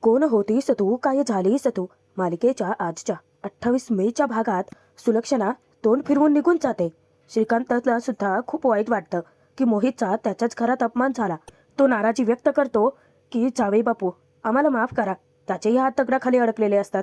कोण होतीस तू, काय झालीस तू मालिकेच्या आजच्या 28 मेच्या भागात सुलक्षणा तोंड फिरवून निघून जाते. श्रीकांतला सुद्धा खूप वाईट वाटतं की मोहितचा त्याच्याच घरात अपमान झाला. तो नाराजी व्यक्त करतो की जावई बापू आम्हाला माफ करा. त्याचेही हात तगडाखाली अडकलेले असतात,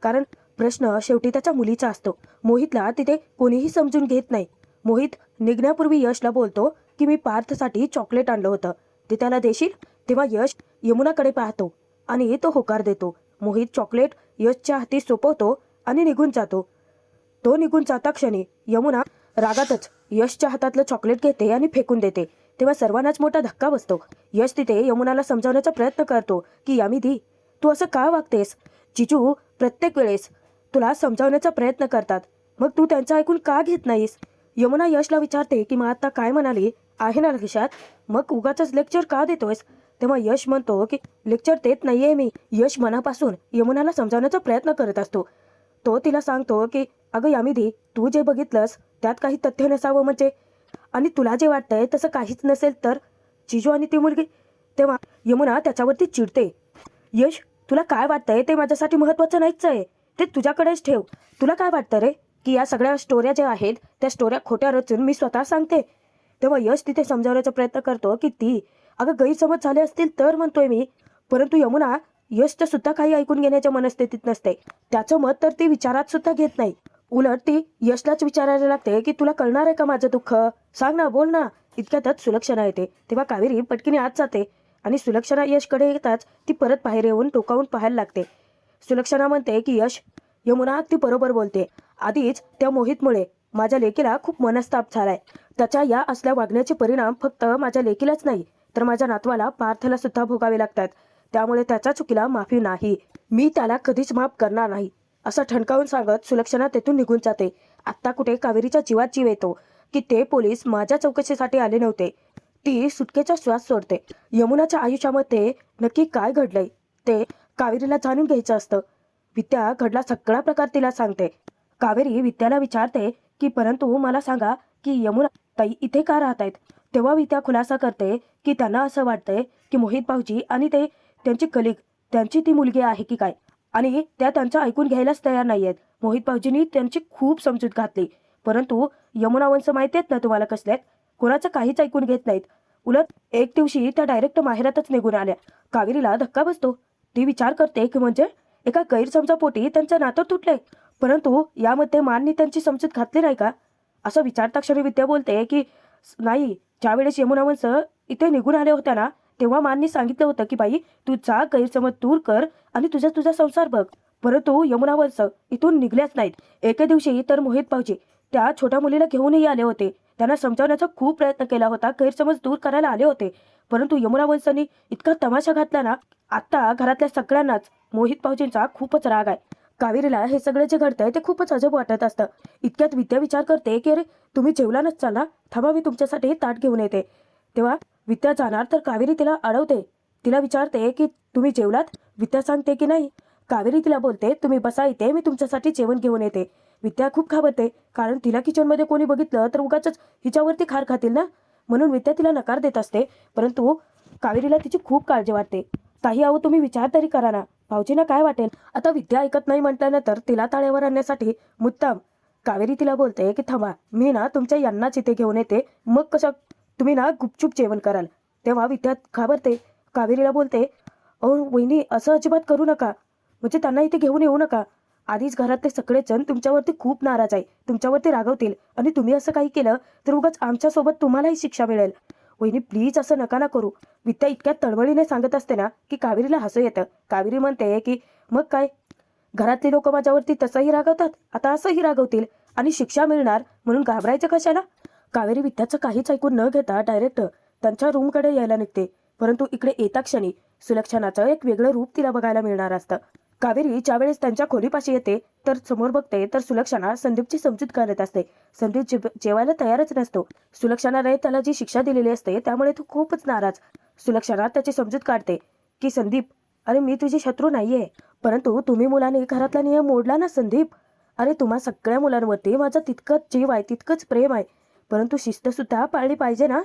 कारण प्रश्न शेवटी त्याच्या मुलीचा असतो. मोहितला तिथे कोणीही समजून घेत नाही. मोहित निघण्यापूर्वी यशला बोलतो की मी पार्थसाठी चॉकलेट आणलं होतं, ते त्याला देशील. तेव्हा यश यमुनाकडे पाहतो आणि तो होकार देतो. मोहित चॉकलेट यशच्या हाती सोपवतो आणि निघून जातो. तो निघून जाता क्षणी यमुना रागातच यशच्या हातातलं चॉकलेट घेते आणि फेकून देते. तेव्हा सर्वांनाच मोठा धक्का बसतो. यश तिथे यमुनाला समजावण्याचा प्रयत्न करतो की यामिनी, तू असं का वागतेस? जिजू प्रत्येक वेळेस तुला समजावण्याचा प्रयत्न करतात, मग तू त्यांचं ऐकून का घेत नाहीस? यमुना यशला विचारते की मग आता काय म्हणाली आहे ना लक्षात, मग उगाचच लेक्चर का देतोयस? तेव्हा यश म्हणतो की लेक्चर देत नाहीये मी. यश मनापासून यमुनाला समजावण्याचा प्रयत्न करत असतो. तो तिला सांगतो की अगं यामिनी, तू जे बघितलंस त्यात काही तथ्य नसावं म्हणजे, आणि तुला जे वाटतंय तसं काहीच नसेल तर जिजू आणि ती मुलगी. तेव्हा यमुना त्याच्यावरती चिडते. यश, तुला काय वाटतंय ते माझ्यासाठी महत्त्वाचं नाहीच आहे, ते तुझ्याकडेच ठेव. तुला काय वाटतं रे की या सगळ्या स्टोऱ्या ज्या आहेत त्या स्टोऱ्या खोट्या रचून मी स्वतः सांगते? तेव्हा यश तिथे समजावण्याचा प्रयत्न करतो की ती अगं गैरसमज झाले असतील तर म्हणतोय मी. परंतु यमुना यशचं सुद्धा काही ऐकून घेण्याच्या मनस्थितीत नसते. त्याचं मत तर ती विचारात सुद्धा घेत नाही. उलट ती यशलाच विचारायला लागते की तुला कळणार आहे का माझं दुःख, सांग ना, बोल ना. इतक्यातच सुलक्षणा येते. तेव्हा कावेरी पटकीने आत जाते आणि सुलक्षणा यशकडे येताच ती परत बाहेर येऊन टोकावून पाहायला लागते. सुलक्षणा म्हणते की यश, यमुना ती बरोबर बोलते. आधीच त्या मोहितमुळे माझ्या लेकीला खूप मनस्ताप झालाय. त्याच्या या असल्या वागण्याचे परिणाम फक्त माझ्या लेकीलाच नाही तर माझ्या नातवाला पार्थला सुद्धा भोगावे लागतात. त्यामुळे त्याच्या चुकीला माफी नाही, मी त्याला कधीच माफ करणार नाही, असं ठणकावून सांगत सुलक्षणा तेथून निघून जाते. आत्ता कुठे कावेरीच्या जीवात जीव येतो की ते पोलीस माझ्या चौकशीसाठी आले नव्हते. ती सुटकेचा श्वास सोडते. यमुनाच्या आयुष्यामध्ये नक्की काय घडलंय ते कावेरीला जाणून घ्यायचं असतं. विद्या घडला सगळा प्रकार तिला सांगते. कावेरी विद्याला विचारते की परंतु मला सांगा की यमुना ताई इथे का राहत आहेत? तेव्हा विद्या खुलासा करते की त्यांना असं वाटतंय की मोहित भाऊजी आणि ते त्यांची कलिग त्यांची ती मुलगी आहे की काय, आणि त्या त्यांचं ऐकून घ्यायलाच तयार नाहीयेत. मोहित भाऊजींनी त्यांची खूप समजूत घातली, परंतु यमुना वंश माहिती आहेत ना तुम्हाला कसल्यात, कोणाचं काहीच ऐकून घेत नाहीत. उलट एक दिवशी त्या डायरेक्ट माहेरातच निघून आल्या. कावेरीला धक्का बसतो. ती विचार करते की म्हणजे एका गैरसमजापोटी त्यांचं नातं तुटलंय, परंतु यामध्ये माननी त्यांची समजूत घातली नाही का, असं विचारता क्षणी विद्या बोलते की नाही, ज्यावेळेस यमुना वंश इथे निघून आल्या होत्या ना तेव्हा माननी सांगितलं होतं की बाई तू जा, गैरसमज दूर कर आणि तुझा संसार बघ. परंतु यमुना वंश इथून निघल्याच नाहीत. एके दिवशी तर मोहित भाऊजी त्या छोट्या मुलीला घेऊनही आले होते. त्यांना समजावण्याचा खूप प्रयत्न केला होता, गैरसमज दूर करायला आले होते, परंतु यमुना वंशांनी इतका तमाशा घातला ना, आता घरातल्या सगळ्यांनाच मोहित भाऊजींचा खूपच राग आहे. कावेरीला हे सगळे जे घडतंय ते खूपच अजब वाटत असतं. इतक्यात विद्या विचार करते की अरे तुम्ही जेवला नसताल ना, थांबा मी तुमच्यासाठी ताट घेऊन येते. तेव्हा विद्या जाणार तर कावेरी तिला अडवते. तिला विचारते की तुम्ही जेवलात? विद्या सांगते की नाही. कावेरी तिला बोलते तुम्ही बसा इथे, मी तुमच्यासाठी जेवण घेऊन येते. विद्या खूप घाबरते, कारण तिला किचनमध्ये कोणी बघितलं तर उगाचच हिच्यावरती खार खातील ना, म्हणून विद्या तिला नकार देत असते. परंतु कावेरीला तिची खूप काळजी वाटते. ताई अहो तुम्ही विचार तरी करा ना, भाऊजींना काय वाटेल? आता विद्या ऐकत नाही म्हटल्यानंतर तिला ताळेवर आणण्यासाठी मुद्दाम कावेरी तिला बोलते की थांबा, मी ना तुमच्या यांनाच इथे घेऊन येते, मग कसं तुम्ही ना गुपचूप जेवण कराल. तेव्हा विद्या घाबरते. कावेरीला बोलते अहो वहिनी असं अजिबात करू नका, म्हणजे त्यांना इथे घेऊन येऊ नका. आधीच घरातले सगळेजण तुमच्यावरती खूप नाराज आहे, तुमच्यावरती रागवतील, आणि तुम्ही असं काही केलं तर उगाच आमच्यासोबत तुम्हालाही शिक्षा मिळेल. वहिनी प्लीज असं नका ना करू. विद्या इतक्या तळमळीने सांगत असते ना की कावेरीला हसू येतं. कावेरी म्हणते की मग काय, घरातली लोक माझ्यावरती तसंही रागवतात, आता असंही रागवतील, आणि शिक्षा मिळणार म्हणून घाबरायचं कशाला? कावेरी विद्याचं काहीच ऐकून न घेता डायरेक्ट त्यांच्या रूमकडे यायला निघते. परंतु इकडे येता क्षणी सुलक्षणाचं एक वेगळं रूप तिला बघायला मिळणार असतं. कावेरी ज्यावेळेस त्यांच्या खोलीपाशी येते तर समोर बघते तर सुलक्षणा संदीपची समजूत करत असते. संदीप जेवायला तयारच नसतो. सुलक्षणाने त्याला जी शिक्षा दिलेली असते त्यामुळे तो खूपच नाराज. सुलक्षणा त्याची समजूत काढते की संदीप, अरे मी तुझी शत्रू नाहीये, परंतु तुम्ही मुलांनी घरातला नियम मोडला ना संदीप. अरे तुम्हा सगळ्या मुलांवरती माझं तितकंच जीव आहे, तितकंच प्रेम आहे, परंतु शिस्त सुद्धा पाळली पाहिजे ना.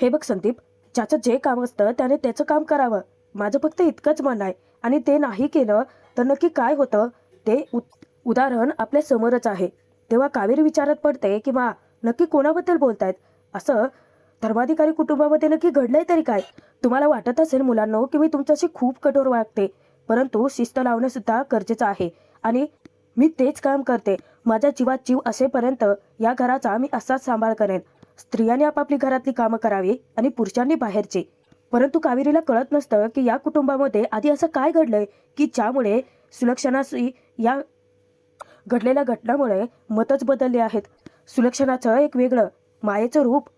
हे बघ संदीप, ज्याचं जे काम असतं त्याने त्याचं काम करावं, माझं फक्त इतकंच म्हणणं आहे. आणि ते नाही केलं तर नक्की काय होतं ते उदाहरण आपल्या समोरच आहे. तेव्हा कावेरी विचारात पडते की मा नक्की कोणाबद्दल बोलतायत? असं धर्माधिकारी कुटुंबामध्ये नक्की घडलंय तरी काय? तुम्हाला वाटत असेल मुलांनो की मी तुमच्याशी खूप कठोर वागते, परंतु शिस्त लावणं सुद्धा गरजेचं आहे आणि मी तेच काम करते. माझ्या जीवात जीव असेपर्यंत या घराचा मी असाच सांभाळ करेन. स्त्रियांनी आपापली घरातली कामं करावी आणि पुरुषांनी बाहेरची. परंतु कावेरीला कळत नसतं की या कुटुंबामध्ये आधी असं काय घडलंय की ज्यामुळे सुलक्षणाशी या घडलेल्या घटनामुळे मतच बदलले आहेत. सुलक्षणाचं एक वेगळं मायेचं रूप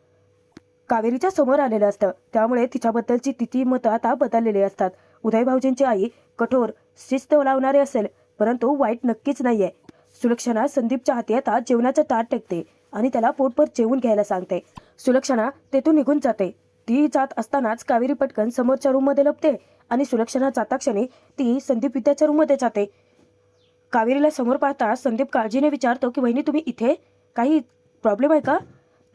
कावेरीच्या समोर आलेलं असतं, त्यामुळे तिच्याबद्दलची तिची मतं आता बदललेली असतात. उदय भाऊजींची आई कठोर शिस्त लावणारे असेल, परंतु वाईट नक्कीच नाहीये. सुलक्षणा संदीपच्या हाती आता जेवणाचं ताट टेकते आणि त्याला पोटभर जेवून घ्यायला सांगते. सुलक्षणा तेथून निघून जाते. ती जात असतानाच कावेरी पटकन समोरच्या रूममध्ये लपते आणि सुलक्षणा जाता क्षणी ती संदीप विद्याच्या रूममध्ये जाते. कावेरीला समोर पाहता संदीप काळजीने विचारतो की वहिनी तुम्ही इथे, काही प्रॉब्लेम आहे का?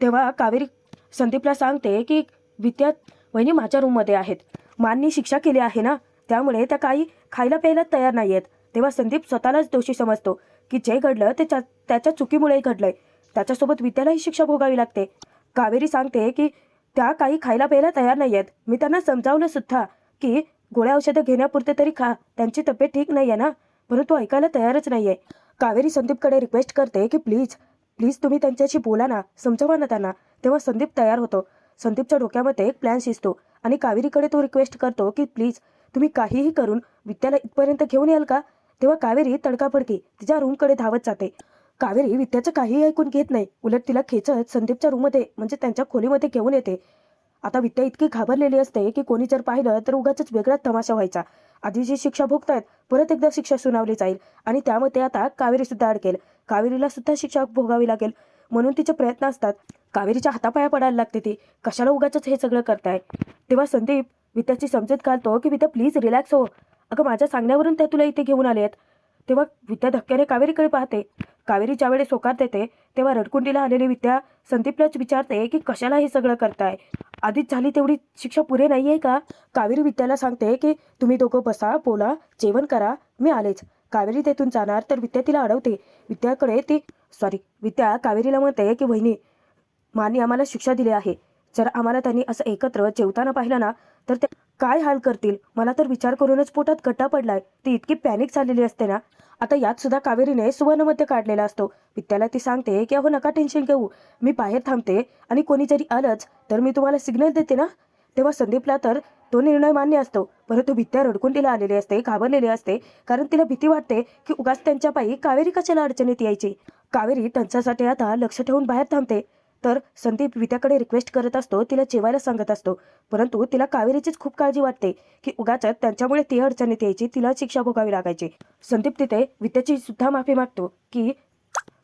तेव्हा कावेरी संदीपला सांगते की विद्या वहिनी माझ्या रूममध्ये आहेत. माननी शिक्षा केली आहे ना, त्यामुळे त्या काही खायला प्यायला तयार नाही आहेत. तेव्हा संदीप स्वतःलाच दोषी समजतो की जे घडलं ते त्याच्या चुकीमुळे घडलंय. त्याच्यासोबत विद्यालाही शिक्षा भोगावी लागते. कावेरी सांगते की त्या काही खायला प्यायला तयार नाही आहेत. मी त्यांना समजावलं सुद्धा की गोळ्या औषधं घेण्यापुरते तरी खा, त्यांची तब्येत ठीक नाही आहे ना, परंतु ऐकायला तयारच नाही आहे. कावेरी संदीपकडे रिक्वेस्ट करते की प्लीज प्लीज तुम्ही त्यांच्याशी बोला ना, समजावा ना त्यांना. तेव्हा संदीप तयार होतो. संदीपच्या डोक्यामध्ये एक प्लॅन शिजतो आणि कावेरीकडे तो रिक्वेस्ट करतो की प्लीज तुम्ही काहीही करून विद्याला इथपर्यंत घेऊन याल का? तेव्हा कावेरी तडकाफडकी तिच्या रूमकडे धावत जाते. कावेरी विद्याचं काहीही ऐकून घेत नाही, उलट तिला खेचत संदीपच्या रूममध्ये म्हणजे त्यांच्या खोलीमध्ये घेऊन येते. आता विद्या इतकी घाबरलेली असते की कोणी जर पाहिलं तर उगाचच वेगळाच तमाशा व्हायचा. आधी जी शिक्षा भोगतायत परत एकदा शिक्षा सुनावली जाईल आणि त्यामध्ये आता कावेरी सुद्धा अडकेल. कावेरीला सुद्धा शिक्षा भोगावी लागेल, म्हणून तिचे प्रयत्न असतात. कावेरीच्या हातापाया पडायला लागते ती, कशाला उगाचच हे सगळं करताय. तेव्हा संदीप विद्याची समजूत घालतो की विद्या प्लीज रिलॅक्स हो, अगं माझ्या सांगण्यावरून त्या तुला इथे घेऊन आले आहेत. तेव्हा विद्या धक्क्याने कावेरीकडे पाहते. कावेरी ज्यावेळेस होकार देते तेव्हा रडकुंडीला आलेली विद्या संदीपलाच विचारते की कशाला हे सगळं करताय, आधीच झाली तेवढी शिक्षा पुरे नाही आहे का? कावेरी विद्याला सांगते की तुम्ही दोघं बसा, बोला, जेवण करा, मी आलेच. कावेरी तेथून जाणार तर विद्या तिला अडवते. विद्या कावेरीला म्हणते की वहिनी मानी आम्हाला शिक्षा दिली आहे. जर आम्हाला त्यांनी असं एकत्र जेवताना पाहिलं ना तर ते काय हाल करतील. मला तर विचार करूनच पोटात गड्डा पडलाय. ती इतकी पॅनिक झालेली असते ना. आता यात सुद्धा कावेरीने सुवर्णमध्य काढलेला असतो. विद्याला ती सांगते की अहो नका टेन्शन घेऊ, मी बाहेर थांबते आणि कोणी जरी आलंच तर मी तुम्हाला सिग्नल देते ना. तेव्हा संदीपला तर तो निर्णय मान्य असतो, परंतु विद्या रडकुंडीला आलेली असते, घाबरलेली असते, कारण तिला भीती वाटते की उगाच त्यांच्या पायी कावेरी कशाला अडचणीत यायची. कावेरी त्यांच्यासाठी आता लक्ष ठेवून बाहेर थांबते. तर संदीप विद्याकडे रिक्वेस्ट करत असतो, तिला जेवायला सांगत असतो, परंतु तिला कावेरीचीच खूप काळजी वाटते की उगाच त्यांच्यामुळे ती अडचणीत यायची, तिला शिक्षा भोगावी लागायची. संदीप तिथे विद्याची सुद्धा माफी मागतो की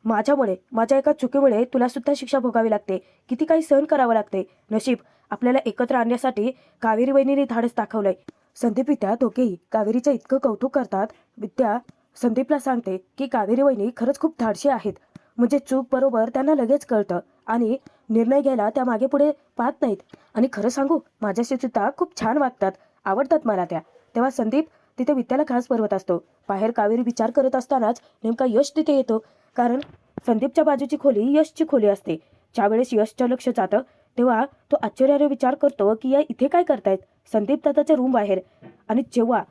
माझ्यामुळे, माझ्या एका चुकीमुळे तुला सुद्धा शिक्षा भोगावी लागते, किती काही सहन करावं लागते. नशीब आपल्याला एकत्र आणण्यासाठी कावेरी वहिनीने धाडस दाखवलंय. संदीप विद्या दोघेही कावेरीचं इतकं कौतुक करतात. विद्या संदीपला सांगते की कावेरी वहिनी खरंच खूप धाडशी आहेत, म्हणजे चूक बरोबर त्यांना लगेच कळतं आणि निर्णय घ्यायला त्या मागे पुढे पाहत नाहीत. आणि खरं सांगू माझ्याशी सुद्धा खूप छान वागतात, आवडतात मला त्या. तेव्हा संदीप तिथे विद्याला खास बरवत असतो. बाहेर कावेरी विचार करत असतानाच नेमका यश तिथे येतो, कारण संदीपच्या बाजूची खोली यशची खोली असते. ज्यावेळेस यशचं लक्ष जातं तेव्हा तो आश्चर्याने विचार करतो की या इथे काय करतायत. संदीप दादाच्या रूम बाहेर, आणि जेव्हा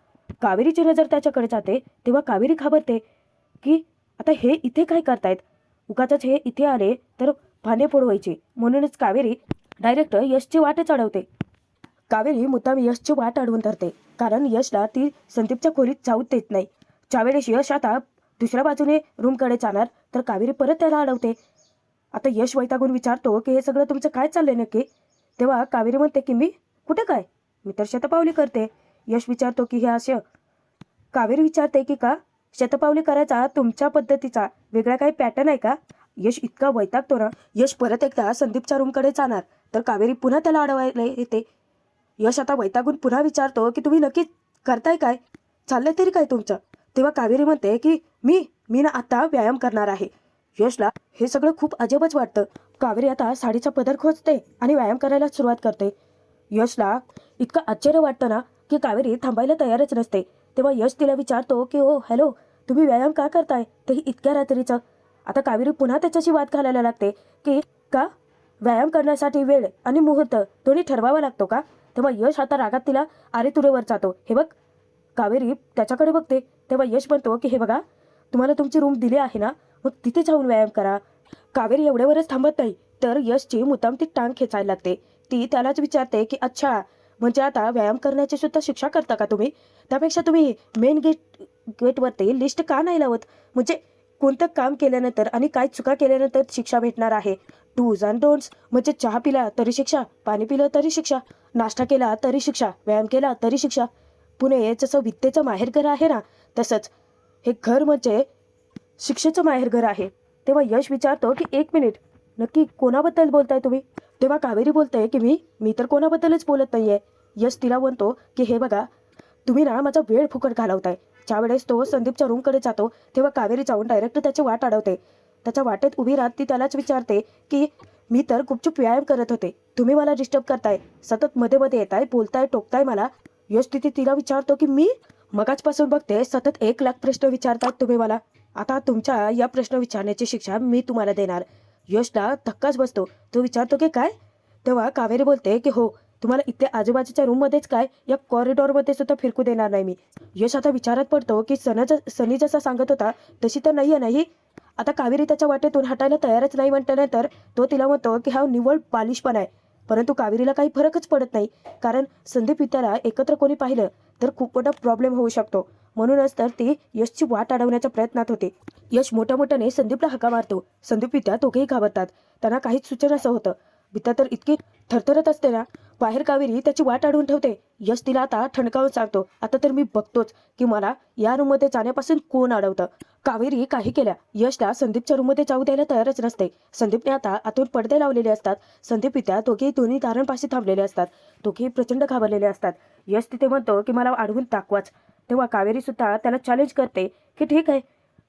कावेरीची नजर त्याच्याकडे जाते तेव्हा कावेरी घाबरते की आता हे इथे काय करतायत, उगाचच हे इथे आले तर भांडे फोडवायचे. म्हणूनच कावेरी डायरेक्ट यशची वाटच अडवते. कावेरी मुद्दाम यशची वाट अडवून धरते, कारण यशला ती संदीपच्या खोलीत जाऊच देत नाही. ज्यावेळेस यश आता दुसऱ्या बाजूने रूमकडे जाणार तर कावेरी परत त्याला अडवते. आता यश वैतागून विचारतो की हे सगळं तुमचं काय चाललंय नक्की. तेव्हा कावेरी म्हणते की मी कुठे काय, मी तर शतपावली करते. यश विचारतो की हे असं. कावेरी विचारते की का शतपावली करायचा तुमच्या पद्धतीचा वेगळा काही पॅटर्न आहे का. यश इतका वैतागतो ना. यश परत एकदा संदीपच्या रूमकडे जाणार तर कावेरी पुन्हा त्याला अडवायला येते. यश आता वैतागून पुन्हा विचारतो की तुम्ही नक्की करताय काय, चाललंय तरी काय तुमचं. तेव्हा कावेरी म्हणते की मी ना आता व्यायाम करणार आहे. यशला हे सगळं खूप अजबच वाटतं. कावेरी आता साडीचा पदर खोचते आणि व्यायाम करायला सुरुवात करते. यशला इतकं आश्चर्य वाटतं ना की कावेरी थांबायला तयारच नसते. तेव्हा यश तिला विचारतो की ओ हॅलो, तुम्ही व्यायाम का करताय, तेही इतक्या रात्रीचं. आता कावेरी पुन्हा त्याच्याशी वाद घालायला लागते की का व्यायाम करण्यासाठी वेळ आणि मुहूर्त दोन्ही ठरवावा लागतो का. तेव्हा यश आता रागात तिला आरेतुरेवर जातो. हे बघ, कावेरी त्याच्याकडे बघते. तेव्हा यश म्हणतो की हे बघा, तुम्हाला तुमची रूम दिली आहे ना, मग तिथे जाऊन व्यायाम करा. कावेरी एवढ्यावरच थांबत नाही, तर यशची मुद्दाम ती टांग खेचायला लागते. ती त्यालाच विचारते की अच्छा, म्हणजे आता व्यायाम करण्याची सुद्धा शिक्षा करता का तुम्ही. त्यापेक्षा तुम्ही मेन गेटवरती लिस्ट का नाही लावत, म्हणजे कोणतं काम केल्यानंतर आणि काय चुका केल्यानंतर शिक्षा भेटणार आहे. डूज अँड डोंट्स, म्हणजे चहा पिला तरी शिक्षा, पाणी पिलं तरी शिक्षा, नाश्ता केला तरी शिक्षा, व्यायाम केला तरी शिक्षा. पुणे जसं विद्येचं माहेरघर आहे ना, तसंच हे घर म्हणजे शिक्षेचं माहेरघर आहे. तेव्हा यश विचारतो की एक मिनिट, नक्की कोणाबद्दल बोलताय तुम्ही. तेव्हा कावेरी बोलते की मी तर कोणाबद्दलच बोलत नाहीये. यश तिला म्हणतो की हे बघा, तुम्ही ना माझा वेळ फुकट घालवताय. ज्यावेळेस तो संदीपच्या रूमकडे जातो तेव्हा कावेरी जाऊन डायरेक्ट त्याची वाट अडवते. त्याच्या वाटेत उभी राहत ती त्यालाच विचारते की मी तर गुपचूप व्यायाम करत होते, तुम्ही मला डिस्टर्ब करताय, सतत मध्ये मध्ये येताय, बोलताय, टोकताय मला. यश तिथे तिला विचारतो की मी मगाचपासून बघते सतत 1,00,000 प्रश्न विचारतात तुम्ही मला. आता तुमच्या या प्रश्न विचारण्याची शिक्षा मी तुम्हाला देणार. यशला धक्काच बसतो. तो विचारतो की काय. तेव्हा कावेरी बोलते की हो, तुम्हाला इथे आजूबाजूच्या रूममध्येच काय, या कॉरिडॉरमध्ये सुद्धा फिरकू देणार नाही मी. यश आता विचारात पडतो की सनी जसा सांगत होता तशी तर नाहीये नाही. आता कावेरी त्याच्या वाटेतून हटायला तयारच नाही म्हटल्यानंतर तो तिला म्हणतो की हा निव्वळ बालिशपणा आहे. परंतु कावेरीला काही फरकच पडत नाही, कारण संदीप विद्याला एकत्र कोणी पाहिलं तर खूप मोठा प्रॉब्लेम होऊ शकतो. म्हणूनच तर ती यशची वाट अडवण्याच्या प्रयत्नात होते. यश मोठ्याने संदीपला हाका मारतो. संदीप विद्या दोघेही घाबरतात. त्यांना काहीच सुचेना असं होतं. विद्या तर इतकी थरथरत असते ना. बाहेर कावेरी त्याची वाट अडवून ठेवते. यश तिला आता ठणकावून सांगतो, आता तर मी बघतोच की मला या रूममध्ये जाण्यापासून कोण अडवतं. कावेरी काही केल्या यशला संदीपच्या रूममध्ये जाऊ द्यायला तयारच नसते. संदीपने आता आतून पडदे लावलेले असतात. संदीप विद्या दोन्ही दारांपाशी थांबलेले असतात. दोघेही प्रचंड घाबरलेले असतात. यश तिथे म्हणतो की मला अडवून दाखवाच. तेव्हा कावेरी सुद्धा त्याला चॅलेंज करते की ठीक आहे,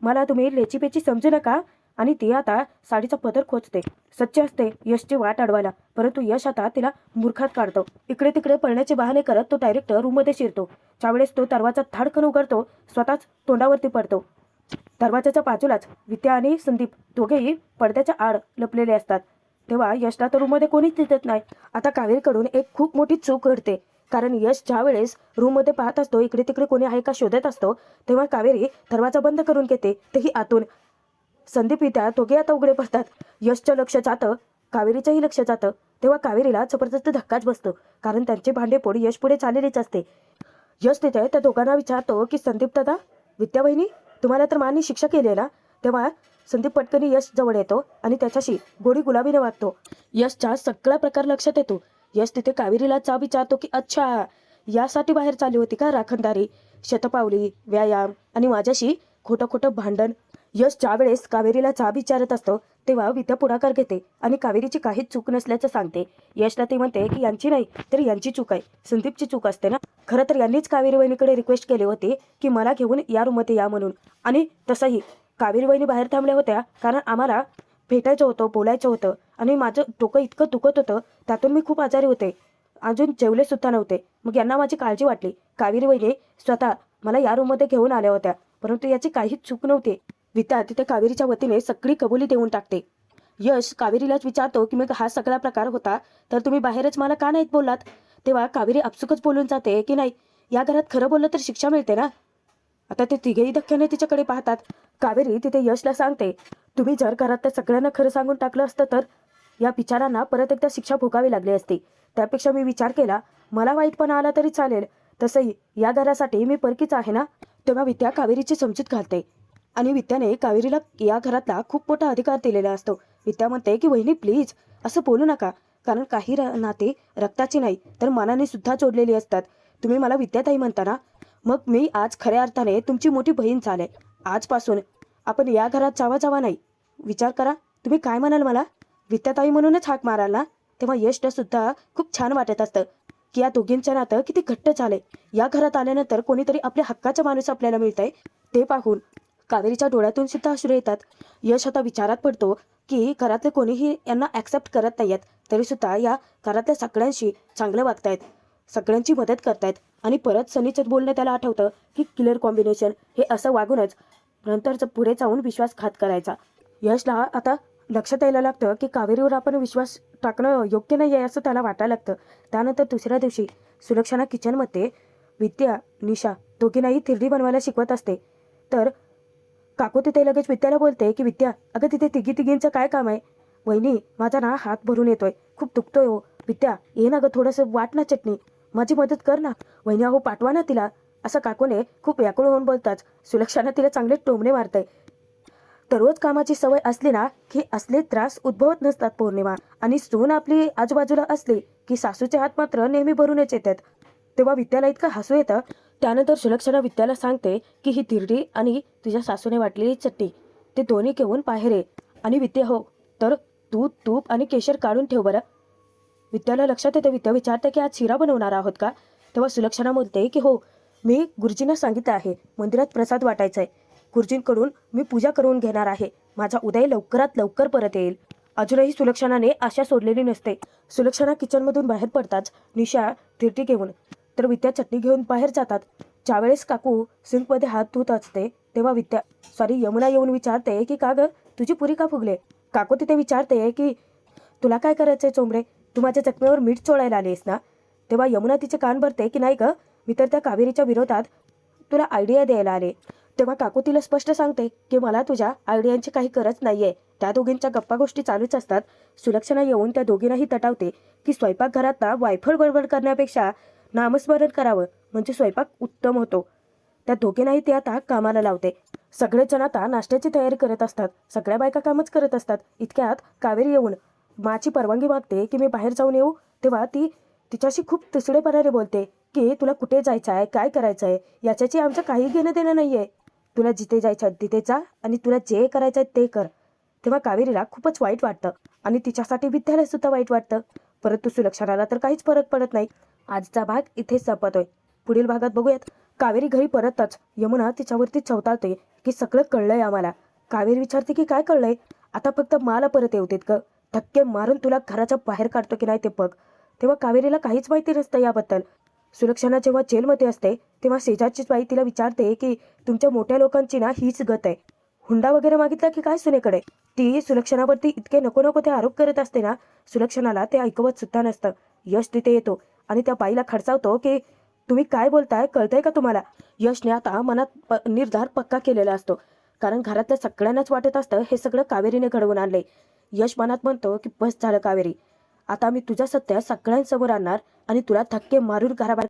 मला तुम्ही लेचीपेची समजू नका. आणि ती आता साडीचा पदर खोचते. सच्चे असते यशची वाट अडवायला, परंतु यश आता तिला मूर्खात काढतो. इकडे तिकडे पळण्याचे बहाणे करत तो डायरेक्ट रूममध्ये शिरतो. त्यावेळेस तो दरवाजा धाडकन उघडतो, स्वतःच तोंडावरती पडतो. दरवाजाच्या बाजूलाच विद्या आणि संदीप दोघेही पडद्याच्या आड लपलेले असतात. तेव्हा यशला तर रूममध्ये कोणीच दिसत नाही. आता कावेरीकडून एक खूप मोठी चूक घडते, कारण यश ज्या वेळेस रूममध्ये पाहत असतो इकडे तिकडे कोणी आहे का शोधत असतो, तेव्हा कावेरी दरवाजा बंद करून घेते, तेही आतून. संदीप विद्या दोघे आता उघडे पडतात. यशचं लक्ष जातं, कावेरीचंही लक्ष जातं. तेव्हा कावेरीला जबरदस्त धक्काच बसतो, कारण त्यांचे भांडेपोड यश पुढे चाललेलीच असते. यश तिथे त्या दोघांना विचारतो की संदीप दादा, विद्या वहिनी, तुम्हाला तर मानी शिक्षा केली आहे ना. तेव्हा संदीप पटकनी यश जवळ येतो आणि त्याच्याशी गोडी गुलाबीने वागतो. यशचा सगळा प्रकार लक्षात येतो. यश तिथे कावेरीला चा विचारतो की अच्छा, यासाठी बाहेर चालली होती का राखणदारी, शतपावली, व्यायाम आणि माझ्याशी खोटं खोटं भांडण. यश ज्या वेळेस कावेरीला चा विचारत असतो तेव्हा विद्या पुढाकार घेते आणि कावेरीची काहीच चूक नसल्याचं सांगते. यशला ती म्हणते की यांची नाही तर यांची चूक आहे, संदीपची चूक असते ना. खरं तर यांनीच कावेरी वहिनीकडे रिक्वेस्ट केली होती की मला घेऊन या रूममध्ये या म्हणून. आणि तसंही कावेरी वहिनी बाहेर थांबल्या होत्या कारण आम्हाला भेटायचं होतं, बोलायचं होतं. आणि माझं डोकं इतकं दुखत होतं, त्यातून मी खूप आजारी होते, अजून जेवले सुद्धा नव्हते. मग यांना माझी काळजी वाटली. कावेरी वहिनी स्वतः मला या रूममध्ये घेऊन आल्या होत्या, परंतु याची काहीच चूक नव्हती. विद्या तिथे कावेरीच्या वतीने सगळी कबुली देऊन टाकते. यश कावेरीलाच विचारतो की मग हा सगळा प्रकार होता तर तुम्ही बाहेरच मला का नाहीत बोललात. तेव्हा कावेरी आपसुकच बोलून जाते की नाही, या घरात खरं बोललं तर शिक्षा मिळते ना. आता ते तिघेही धक्क्याने तिच्याकडे पाहतात. कावेरी तिथे यशला सांगते, तुम्ही जर घरात त्या सगळ्यांना खरं सांगून टाकलं असतं तर या बिचारांना परत एकदा शिक्षा भोगावी लागली असती. त्यापेक्षा मी विचार केला, मला वाईटपणा आला तरी चालेल, तसंही या घरासाठी मी परकीच आहे ना. तेव्हा विद्या कावेरीची समजूत घालते आणि विद्याने कावेरीला या घरातला खूप मोठा अधिकार दिलेला असतो. विद्या म्हणते की वहिनी प्लीज असं बोलू नका, कारण काही नाते रक्ताची नाही तर मनाने सुद्धा जोडलेली असतात. तुम्ही मला विद्याताई म्हणता ना, मग मी आज खऱ्या अर्थाने तुमची मोठी बहीण झाले. आजपासून आपण या घरात जावा नाही. विचार करा तुम्ही काय म्हणाल मला, विद्याताई म्हणूनच हाक माराल ना. तेव्हा यशला सुद्धा खूप छान वाटत असतं की या दोघींचं नातं किती घट्ट झालंय. या घरात आल्यानंतर कोणीतरी आपल्या हक्काचा माणूस आपल्याला मिळतंय ते पाहून कावेरीच्या डोळ्यातून सुद्धा अश्रू येतात. यश आता विचारात पडतो की घरातले कोणीही यांना ॲक्सेप्ट करत नाहीयेत, तरी सुद्धा या घरातल्या सगळ्यांशी चांगलं वागतायत, सगळ्यांची मदत करतायत. आणि परत सनीचंच बोलणं त्याला आठवतं की किलर कॉम्बिनेशन हे असं वागूनच नंतरचं पुढे जाऊन विश्वासघात करायचा. यशला आता लक्षात यायला लागतं की कावेरीवर आपण विश्वास टाकणं योग्य नाही आहे असं त्याला वाटायला लागतं. त्यानंतर दुसऱ्या दिवशी सुलक्षणा किचनमध्ये विद्या निशा दोघींनाही थिरडी बनवायला शिकवत असते. तर काकू तिथे लगेच विद्याला बोलते की विद्या, अगं तिथे तिघींचं काय काम आहे? वहिनी, माझा ना हात भरून येतोय, खूप दुखतोय हो. विद्या, ये ना गं, थोडंसं वाट ना चटणी, माझी मदत कर ना. वहिनी, अहो पाठवा ना तिला. असं काकूने खूप व्याकुळ होऊन बोलताच सुलक्षणा तिला चांगले टोमणे मारते. दररोज कामाची सवय असली ना की असले त्रास उद्भवत नसतात पौर्णिमा. आणि सून आपली आजूबाजूला असली की सासूचे हात मात्र नेहमी भरूनच येतात. तेव्हा विद्याला इतकं हसू येतं. त्यानंतर सुलक्षणा विद्याला सांगते की ही तिरडी आणि तुझ्या सासूने वाटलेली चटणी ते दोन्ही घेऊन बाहेर ये. आणि विद्या, हो तर दूध तूप आणि केशर काढून ठेव बरं. विद्याला लक्षात येतं. विद्या विचारते की आज शिरा बनवणार आहोत का? तेव्हा सुलक्षणा बोलते की हो, मी गुरुजींना सांगितलं आहे मंदिरात प्रसाद वाटायचा आहे. गुरुजींकडून मी पूजा करून घेणार आहे. माझा उदय लवकरात लवकर परत येईल. अजूनही सुलक्षणाने आशा सोडलेली नसते. सुलक्षणा किचनमधून बाहेर पडताच निशा तिरटी घेऊन तर विद्या चटणी घेऊन बाहेर जातात. ज्यावेळेस काकू सिंकमध्ये हात धुत असते तेव्हा यमुना येऊन विचारते की का ग, तुझी पुरी का फुगले? काकू तिथे विचारते की तुला काय करायचंय चोंबडे, तू माझ्या जखमेवर मीठ चोळायला आलीस ना? तेव्हा यमुना तिचे कान भरते की नाही ग, मी तर त्या कावेरीच्या विरोधात तुला आयडिया द्यायला आले. तेव्हा काकू तिला स्पष्ट सांगते की मला तुझ्या आयडियांची काही गरज नाहीये. त्या दोघींच्या गप्पा गोष्टी चालूच असतात. सुलक्षणा येऊन त्या दोघींनाही तटावते की स्वयंपाकघरात ना वायफळ बडबड करण्यापेक्षा नामस्मरण करावं म्हणजे स्वयंपाक उत्तम होतो. त्या दोघींनाही ते आता कामाला लावते. सगळेच जण आता नाश्त्याची तयारी करत असतात. सगळ्या बायका कामच करत असतात. इतक्यात कावेरी येऊन माची परवानगी मागते की मी बाहेर जाऊन येऊ. तेव्हा ती तिच्याशी खूप तुसडेपणाने बोलते की तुला कुठे जायचं आहे, काय करायचं आहे, याच्याशी आमचं काही घेणं देणं नाही आहे. तुला जिथे जायचं तिथे जा आणि तुला जे करायचं आहे ते कर. तेव्हा कावेरीला खूपच वाईट वाटतं आणि तिच्यासाठी विद्याला सुद्धा वाईट वाटतं. परंतु सुलक्षणाला तर काहीच फरक पडत नाही. आजचा भाग इथेच संपतोय. पुढील भागात बघूयात. कावेरी घरी परतच यमुना तिच्यावरती चवताळते की सगळं कळलंय आम्हाला. कावेरी विचारते की काय कळलंय? आता फक्त मला परत येऊ देत ग, धक्के मारून तुला घराच्या बाहेर काढतो की नाही ते बघ. तेव्हा कावेरीला काहीच माहिती नसतं याबद्दल. सुलक्षणा जेव्हा जेलमध्ये असते तेव्हा शेजारचीच बाई तिला विचारते की तुमच्या मोठ्या लोकांची ना हीच गत आहे. हुंडा वगैरे मागितला की काय सुनेकडे? ती सुलक्षणावरती इतके नको नको ते आरोप करत असते ना, सुलक्षणाला ते ऐकवत सुद्धा नसतं. यश तिथे येतो आणि त्या बाईला खडसावतो की तुम्ही काय बोलताय, कळतंय का तुम्हाला? यशने आता मनात निर्धार पक्का केलेला असतो. कारण घरातल्या सगळ्यांनाच वाटत असतं हे सगळं कावेरीने घडवून आणलंय. यश मनात म्हणतो की बस झालं कावेरी, आता मी तुझ्या सत्य सगळ्यांसमोर आणणार आणि तुला धक्के मारून घराबाहेर